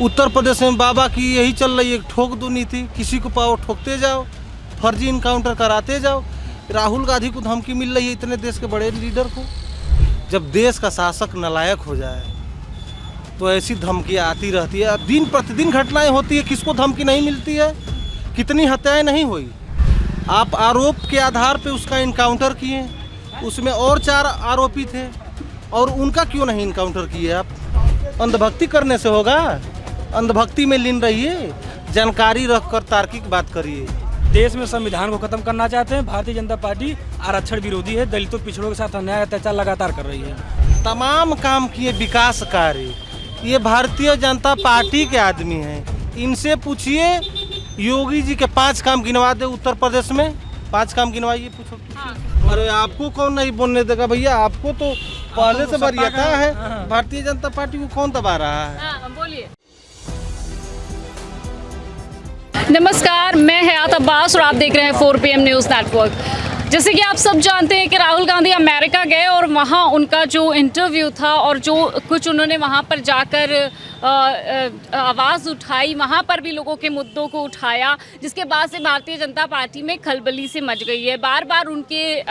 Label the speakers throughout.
Speaker 1: उत्तर प्रदेश में बाबा की यही चल रही है, ठोक दो नीति, किसी को पाओ ठोकते जाओ, फर्जी इनकाउंटर कराते जाओ। राहुल गांधी को धमकी मिल रही है इतने देश के बड़े लीडर को। जब देश का शासक नालायक हो जाए तो ऐसी धमकियाँ आती रहती है। दिन प्रतिदिन घटनाएं होती है, किसको धमकी नहीं मिलती है, कितनी हत्याएं नहीं हुई। आप आरोप के आधार पे उसका इनकाउंटर किए, उसमें और 4 आरोपी थे और उनका क्यों नहीं इनकाउंटर किए आप? अंधभक्ति करने से होगा? अंधभक्ति में लीन रहिए, जानकारी रखकर तार्किक बात करिए।
Speaker 2: देश में संविधान को खत्म करना चाहते हैं। भारतीय जनता पार्टी आरक्षण विरोधी है, दलितों पिछड़ों के साथ अन्याय अत्याचार लगातार कर रही है।
Speaker 1: तमाम काम किए विकास कार्य, ये भारतीय जनता पार्टी के आदमी हैं। इनसे पूछिए, योगी जी के 5 काम गिनवा दे उत्तर प्रदेश में, 5 काम गिनवाइए, पूछो। हाँ। अरे आपको कौन नहीं बोलने देगा भैया? आपको तो पहले से वरीयता है। भारतीय जनता पार्टी को कौन दबा रहा है?
Speaker 3: बोलिए। नमस्कार, मैं हयात अब्बास और आप देख रहे हैं 4 PM न्यूज़ नेटवर्क। जैसे कि आप सब जानते हैं कि राहुल गांधी अमेरिका गए और वहाँ उनका जो इंटरव्यू था और जो कुछ उन्होंने वहाँ पर जाकर आवाज़ उठाई, वहाँ पर भी लोगों के मुद्दों को उठाया, जिसके बाद से भारतीय जनता पार्टी में खलबली से मच गई है। बार बार उनके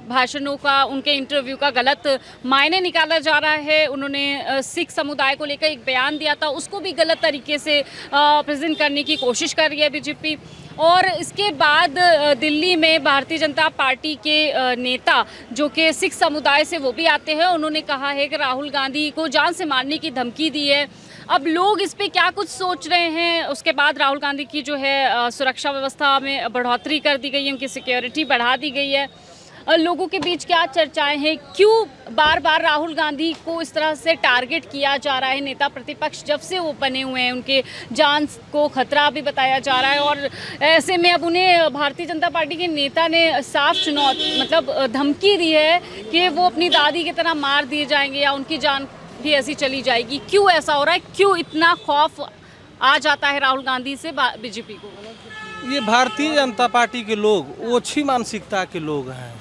Speaker 3: भाषणों का, उनके इंटरव्यू का गलत मायने निकाला जा रहा है। उन्होंने सिख समुदाय को लेकर एक बयान दिया था, उसको भी गलत तरीके से प्रेजेंट करने की कोशिश कर रही है बीजेपी। और इसके बाद दिल्ली में भारतीय जनता पार्टी के नेता जो कि सिख समुदाय से वो भी आते हैं, उन्होंने कहा है कि राहुल गांधी को जान से मारने की धमकी दी है। अब लोग इस पे क्या कुछ सोच रहे हैं? उसके बाद राहुल गांधी की जो है सुरक्षा व्यवस्था में बढ़ोतरी कर दी गई है, उनकी सिक्योरिटी बढ़ा दी गई है। लोगों के बीच क्या चर्चाएं हैं? क्यों बार बार राहुल गांधी को इस तरह से टारगेट किया जा रहा है? नेता प्रतिपक्ष जब से वो बने हुए हैं, उनके जान को खतरा भी बताया जा रहा है और ऐसे में अब उन्हें भारतीय जनता पार्टी के नेता ने साफ धमकी दी है कि वो अपनी दादी की तरह मार दिए जाएंगे या उनकी जान भी ऐसी चली जाएगी। क्यों ऐसा हो रहा है? क्यों इतना खौफ आ जाता है राहुल गांधी से बीजेपी को?
Speaker 1: ये भारतीय जनता पार्टी के लोग ओछी मानसिकता के लोग हैं।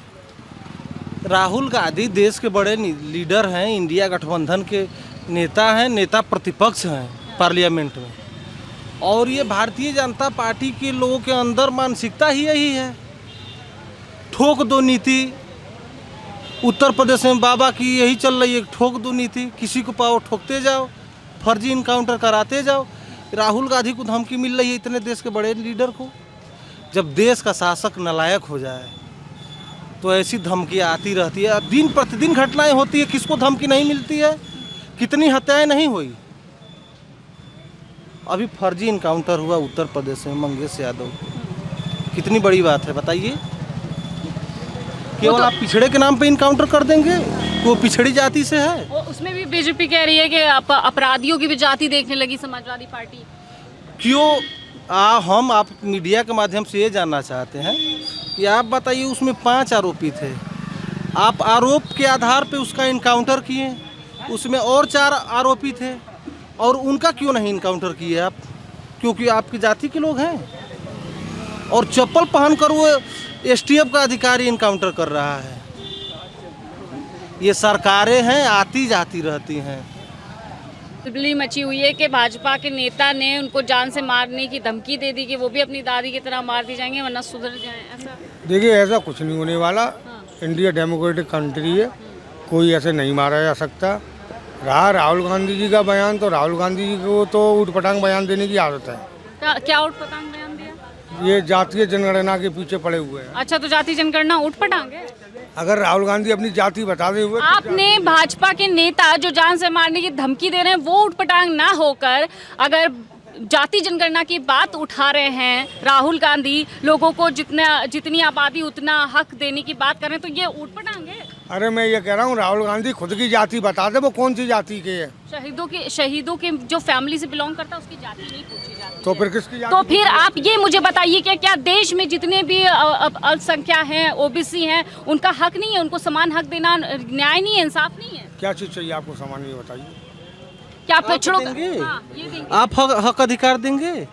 Speaker 1: राहुल गांधी देश के बड़े लीडर हैं, इंडिया गठबंधन के नेता हैं, नेता प्रतिपक्ष हैं पार्लियामेंट में। और ये भारतीय जनता पार्टी के लोगों के अंदर मानसिकता ही यही है, ठोक दो नीति। उत्तर प्रदेश में बाबा की यही चल रही है, ठोक दो नीति, किसी को पाओ ठोकते जाओ, फर्जी इनकाउंटर कराते जाओ। राहुल गांधी को धमकी मिल रही है इतने देश के बड़े लीडर को। जब देश का शासक नालायक हो जाए तो ऐसी धमकियाँ आती रहती है। दिन प्रतिदिन घटनाएं होती है, किसको धमकी नहीं मिलती है, कितनी हत्याएं नहीं हुई। अभी फर्जी इनकाउंटर हुआ उत्तर प्रदेश में मंगेश यादव, कितनी बड़ी बात है बताइए। केवल आप पिछड़े के नाम पे इनकाउंटर कर देंगे? वो पिछड़ी जाति से है।
Speaker 3: और उसमें भी बीजेपी कह रही है कि अपराधियों की भी जाति देखने लगी समाजवादी पार्टी।
Speaker 1: क्यों? हम आप मीडिया के माध्यम से ये जानना चाहते हैं कि आप बताइए, उसमें 5 आरोपी थे, आप आरोप के आधार पे उसका इनकाउंटर किए, उसमें और 4 आरोपी थे और उनका क्यों नहीं इनकाउंटर किए आप? क्योंकि आपकी जाति के लोग हैं। और चप्पल पहनकर वो STF का अधिकारी इनकाउंटर कर रहा है। ये सरकारें हैं, आती जाती रहती हैं।
Speaker 3: खलबली मची हुई है कि भाजपा के नेता ने उनको जान से मारने की धमकी दे दी कि वो भी अपनी दादी की तरह मार दी जाएंगे वरना सुधर जाएं। ऐसा
Speaker 4: देखिए, ऐसा कुछ नहीं होने वाला। इंडिया डेमोक्रेटिक कंट्री है, कोई ऐसे नहीं मारा जा सकता। रहा राहुल गांधी जी का बयान, तो राहुल गांधी जी को तो ऊटपटांग बयान देने की आदत है।
Speaker 3: क्या ऊटपटांग बयान दिया?
Speaker 4: ये जातीय जनगणना के पीछे पड़े हुए हैं।
Speaker 3: अच्छा, तो जातीय जनगणना ऊटपटांग है?
Speaker 4: अगर राहुल गांधी अपनी जाति बता दे हुए,
Speaker 3: आपने भाजपा के नेता जो जान से मारने की धमकी दे रहे हैं वो ऊटपटांग ना होकर अगर जाति जनगणना की बात उठा रहे हैं, राहुल गांधी लोगों को जितनी आबादी उतना हक देने की बात कर रहे हैं, तो ये ऊटपटांग है?
Speaker 4: अरे मैं ये कह रहा हूँ, राहुल गांधी खुद की जाति बता दे, वो कौन सी जाति के है।
Speaker 3: शहीदों के जो फैमिली से बिलोंग करता है उसकी जाति नहीं पूछी जाती।
Speaker 4: तो फिर किसकी जाति?
Speaker 3: तो फिर आप ये मुझे बताइए कि क्या देश में जितने भी अल्पसंख्या हैं, OBC हैं, उनका हक नहीं है? उनको समान हक देना न्याय नहीं है, इंसाफ नहीं है?
Speaker 4: क्या चीज़ चाहिए आपको सामान्य बताइए।
Speaker 3: क्या पिछड़ों
Speaker 1: आप हक अधिकार देंगे?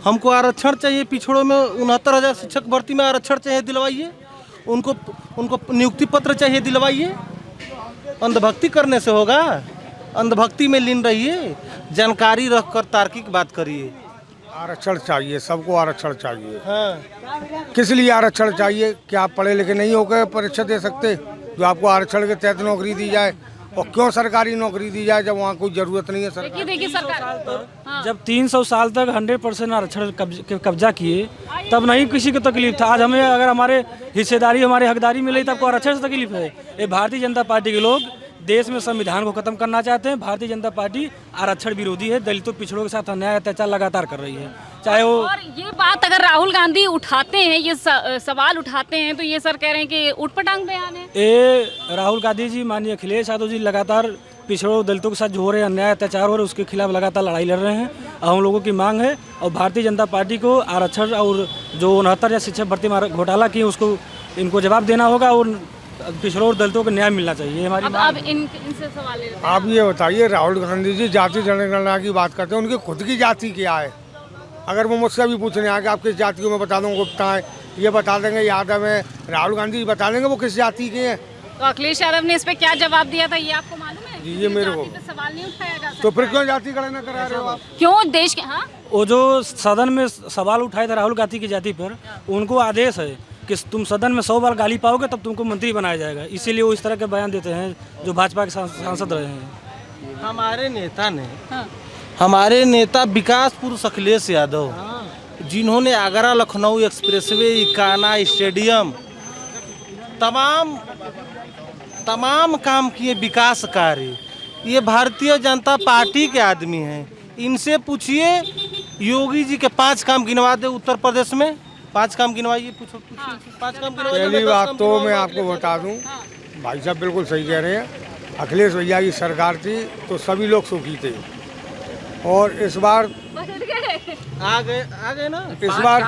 Speaker 1: हमको आरक्षण चाहिए, पिछड़ों में 69,000 शिक्षक भर्ती में आरक्षण चाहिए, दिलवाइए। उनको नियुक्ति पत्र चाहिए, दिलवाइए। अंधभक्ति करने से होगा? अंधभक्ति में लीन रहिए, जानकारी रखकर तार्किक बात करिए।
Speaker 4: आरक्षण चाहिए, सबको आरक्षण चाहिए।
Speaker 1: हाँ,
Speaker 4: किस लिए आरक्षण चाहिए? क्या आप पढ़े लिखे नहीं होकर परीक्षा दे सकते जो आपको आरक्षण के तहत नौकरी दी जाए? और क्यों सरकारी नौकरी दी जाए जब वहाँ कोई जरूरत नहीं है सरकार?
Speaker 3: देखिए सरकार
Speaker 2: जब 300 साल तक 100% आरक्षण कब्जा किए तब नहीं किसी को तकलीफ था। आज हमें अगर हमारे हिस्सेदारी हमारे हकदारी मिली तब को आरक्षण से तकलीफ है। ये भारतीय जनता पार्टी के लोग देश में संविधान को खत्म करना चाहते हैं। भारतीय जनता पार्टी आरक्षण विरोधी है, दलितों पिछड़ों के साथ अन्याय अत्याचार लगातार कर रही है। चाहे वो
Speaker 3: और ये बात अगर राहुल गांधी उठाते हैं, ये सवाल उठाते हैं, तो ये सर कह रहे हैं कि उठपटांग बयान है।
Speaker 2: ये राहुल गांधी जी, माननीय अखिलेश यादव जी लगातार पिछड़ों दलितों के साथ जो हो रहे अन्याय अत्याचार हो रहे उसके खिलाफ लगातार लड़ाई लड़ रहे हैं। हम लोगों की मांग है और भारतीय जनता पार्टी को आरक्षण और जो 69 या शिक्षक भर्ती घोटाला की उसको इनको जवाब देना होगा और पिछड़ों और दलितों को न्याय मिलना चाहिए। हमारी
Speaker 3: अब इनसे सवाल ले रहे हैं।
Speaker 4: आप ये बताइए, राहुल गांधी जी जाति जनगणना की बात करते हैं, उनकी खुद की जाति क्या है? अगर वो मुझसे भी पूछने आए कि आप किस जाति को, मैं बता दूँ गुप्ता है, ये बता देंगे यादव है। राहुल गांधी जी बता देंगे वो किस जाति के हैं।
Speaker 3: तो अखिलेश यादव ने इस पे क्या जवाब दिया था, ये आपको मालूम है?
Speaker 4: जी, ये मेरे को
Speaker 3: जाति पे सवाल नहीं उठाया जा सकता।
Speaker 4: तो फिर क्यों जाति गणना करा रहे हो आप?
Speaker 3: क्यों देश के
Speaker 2: वो जो सदन में सवाल उठाए थे राहुल गांधी की जाति पर, उनको आदेश है कि तुम सदन में 100 बार गाली पाओगे तब तुमको मंत्री बनाया जाएगा। इसीलिए वो इस तरह के बयान देते हैं जो भाजपा के सांसद रहे हैं।
Speaker 1: हमारे नेता विकासपुरुष अखिलेश यादव, जिन्होंने आगरा लखनऊ एक्सप्रेसवे, इकाना स्टेडियम, तमाम काम किए विकास कार्य। ये भारतीय जनता पार्टी के आदमी हैं। इनसे पूछिए, योगी जी के 5 काम गिनवा दे उत्तर प्रदेश में। 5 काम गिनवाइए, पूछो 5 काम गिनवाइए।
Speaker 4: पहली बात तो मैं आपको बता दूं, भाई साहब बिल्कुल सही कह रहे हैं। अखिलेश भैया की सरकार थी तो सभी लोग सुखी थे, और इस बार
Speaker 1: आ गए ना।
Speaker 4: इस बार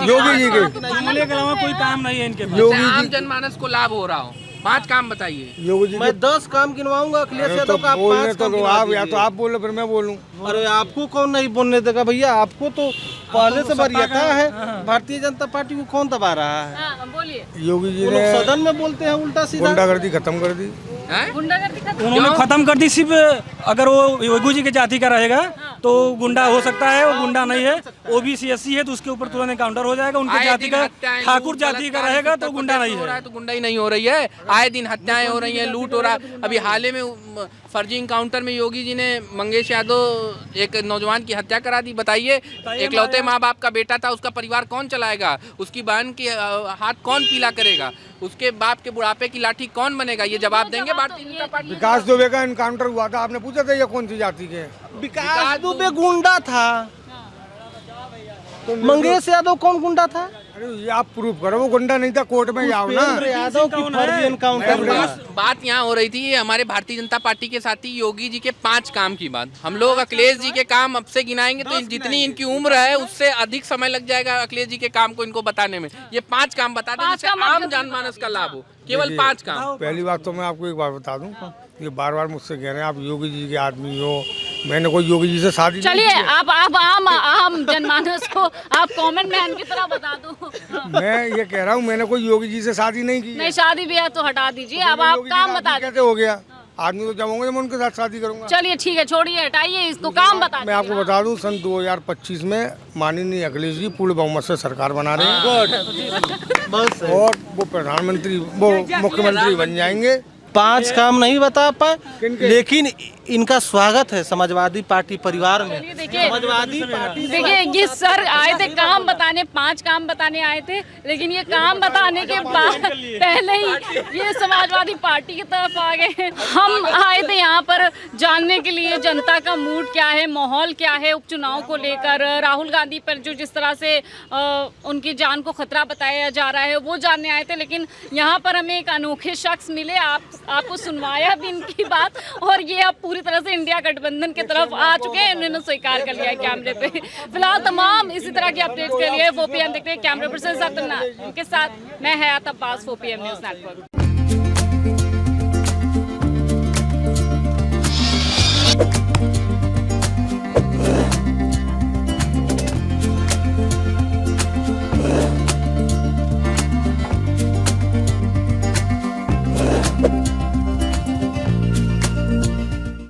Speaker 4: योगी जी के
Speaker 2: जुमले के अलावा कोई काम नहीं है इनके पास।
Speaker 4: योगी
Speaker 5: आम
Speaker 4: जी
Speaker 5: जनमानस को लाभ हो रहा हो। 5 काम बताइए।
Speaker 4: योगी जी
Speaker 1: मैं 10 काम गिनवाऊंगा अखिलेश
Speaker 4: के
Speaker 1: यादव का, आप
Speaker 4: बोलने
Speaker 1: 5 काम
Speaker 4: तो
Speaker 1: गिनवा
Speaker 4: आप या तो
Speaker 1: दीजिए।
Speaker 4: आप बोलो फिर मैं बोलूं।
Speaker 1: अरे आपको कौन नहीं बोलने देगा भैया? आपको तो पहले से वरीयता है। भारतीय जनता पार्टी को कौन दबा रहा है?
Speaker 3: बोलिए।
Speaker 4: योगी जी
Speaker 1: वो
Speaker 4: ने
Speaker 1: लोग सदन में बोलते हैं उल्टा सीधा।
Speaker 4: गुंडागर्दी खत्म कर दी।
Speaker 3: गुंडागर्दी खत्म।
Speaker 2: उन्होंने खत्म कर दी। सिर्फ अगर वो योगी जी के जाति का रहेगा तो गुंडा हो सकता है, वो गुंडा नहीं है। ओबीसी SC है तो उसके ऊपर तुरंत काउंटर हो जाएगा। उनके जाति का ठाकुर जाति का रहेगा तो गुंडा नहीं है।
Speaker 5: तो गुंडा ही नहीं हो रही है। आए दिन हत्याएं हो रही हैं, लूट हो रहा है। अभी हाल ही में फर्जी इनकाउंटर में योगी जी ने मंगेश यादव एक नौजवान की हत्या करा दी। बताइए, इकलौते माँ बाप का बेटा था, उसका परिवार कौन चलाएगा? उसकी बहन की हाथ कौन पीला करेगा? उसके बाप के बुढ़ापे की लाठी कौन बनेगा? ये जवाब देंगे भारतीय जनता पार्टी?
Speaker 4: विकास दुबे का इनकाउंटर हुआ था, आपने पूछा था ये कौन सी जाति के हैं?
Speaker 1: विकास दुबे गुंडा था। तो मंगेश यादव कौन गुंडा था?
Speaker 4: अरे ये आप प्रूफ करो, वो गुंडा नहीं था, कोर्ट में जाओ ना।
Speaker 1: उपेंद्र यादव की फर्जी एनकाउंटर हुआ।
Speaker 5: बात यहाँ हो रही थी ये हमारे भारतीय जनता पार्टी के साथी योगी जी के 5 काम की बात। हम लोग अखिलेश जी के काम अब से गिनाएंगे तो जितनी इनकी उम्र है उससे अधिक समय लग जाएगा अखिलेश जी के काम को इनको बताने में। ये 5 काम बता दें जिससे आम जनमानस का लाभ हो। केवल 5 काम।
Speaker 4: पहली बात तो मैं आपको एक बात बता दूं, ये बार बार मुझसे कह रहे हैं आप योगी जी के आदमी हो। मैंने कोई योगी जी से शादी नहीं
Speaker 3: चलिए,
Speaker 4: की है।
Speaker 3: आप आम जनमानस को आप कॉमन मैन की तरह बता दो।
Speaker 4: मैं ये कह रहा हूँ मैंने कोई योगी जी से शादी नहीं की है।
Speaker 3: नहीं, शादी ब्याह तो हटा दीजिए। अब आप
Speaker 4: योगी जी
Speaker 3: काम
Speaker 4: का
Speaker 3: बता
Speaker 4: आदमी
Speaker 3: दो।
Speaker 4: कैसे हो गया? आदमी तो जब होंगे मैं उनके साथ शादी करूंगा।
Speaker 3: चलिए ठीक है, छोड़िए, हटाइए इसको, काम बता
Speaker 4: मैं आपको बता दूं, सन 2025 में माननीय अखिलेश जी पूर्ण बहुमत से सरकार बना रहे हैं
Speaker 1: बस
Speaker 4: और वो प्रधानमंत्री, वो मुख्यमंत्री बन जाएंगे।
Speaker 1: 5 काम नहीं बता पाए,
Speaker 4: किनके?
Speaker 1: लेकिन इनका स्वागत है समाजवादी पार्टी परिवार में।
Speaker 3: देखिए,
Speaker 1: समाजवादी पार्टी
Speaker 3: देखिए ये सर आए थे काम बताने, 5 काम बताने आए थे, लेकिन ये काम बताने के बाद पहले ही ये समाजवादी पार्टी की तरफ आ गए। हम आए थे यहाँ पर जानने के लिए जनता का मूड क्या है, माहौल क्या है उपचुनाव को लेकर। राहुल गांधी पर जो जिस तरह से उनकी जान को खतरा बताया जा रहा है वो जानने आए थे, लेकिन यहाँ पर हमें एक अनोखे शख्स मिले। आपको सुनवाया भी इनकी बात, और ये अब पूरी तरह से इंडिया गठबंधन की तरफ आ चुके हैं। इन्होंने स्वीकार कर लिया है कैमरे पे। फिलहाल तमाम इसी तरह की अपडेट के लिए 4PM देखते हैं। कैमरा पर्सन के साथ मैं हयात अब्बास, 4PM न्यूज़ नेटवर्क।